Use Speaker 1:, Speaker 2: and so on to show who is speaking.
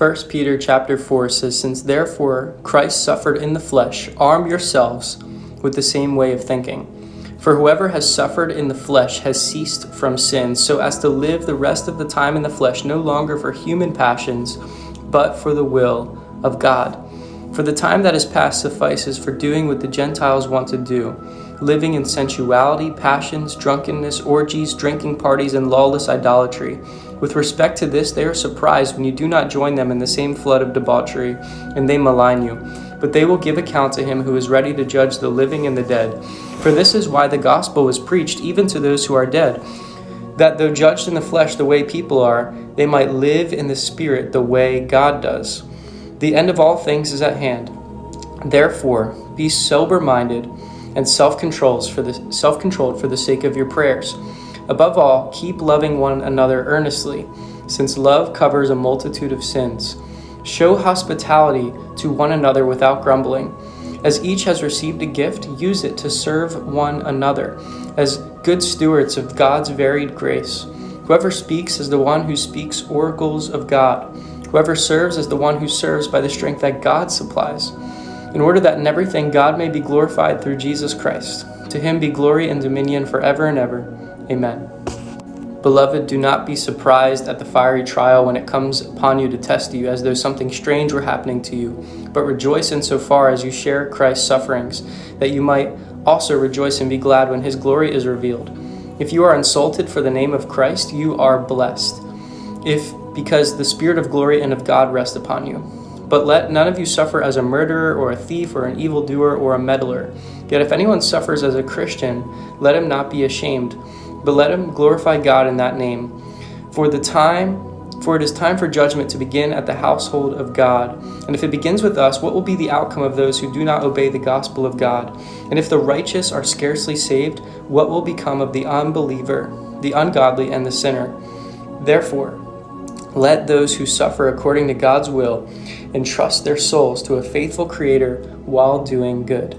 Speaker 1: 1 Peter chapter 4 says, "Since therefore Christ suffered in the flesh, arm yourselves with the same way of thinking. For whoever has suffered in the flesh has ceased from sin, so as to live the rest of the time in the flesh, no longer for human passions, but for the will of God. For the time that is past suffices for doing what the Gentiles want to do, living in sensuality, passions, drunkenness, orgies, drinking parties, and lawless idolatry. With respect to this, they are surprised when you do not join them in the same flood of debauchery, and they malign you. But they will give account to him who is ready to judge the living and the dead. For this is why the gospel was preached even to those who are dead, that though judged in the flesh the way people are, they might live in the spirit the way God does. The end of all things is at hand. Therefore, be sober-minded and self-controlled for the sake of your prayers. Above all, keep loving one another earnestly, since love covers a multitude of sins. Show hospitality to one another without grumbling. As each has received a gift, use it to serve one another, as good stewards of God's varied grace. Whoever speaks is the one who speaks oracles of God. Whoever serves is the one who serves by the strength that God supplies, in order that in everything God may be glorified through Jesus Christ. To him be glory and dominion forever and ever. Amen. Beloved, do not be surprised at the fiery trial when it comes upon you to test you, as though something strange were happening to you, but rejoice insofar as you share Christ's sufferings, that you might also rejoice and be glad when his glory is revealed. If you are insulted for the name of Christ, you are blessed, because the Spirit of glory and of God rest upon you. But let none of you suffer as a murderer or a thief or an evildoer or a meddler. Yet if anyone suffers as a Christian, let him not be ashamed, but let him glorify God in that name. For it is time for judgment to begin at the household of God. And if it begins with us, what will be the outcome of those who do not obey the gospel of God? And if the righteous are scarcely saved, what will become of the unbeliever, the ungodly, and the sinner? Therefore, let those who suffer according to God's will entrust their souls to a faithful Creator while doing good.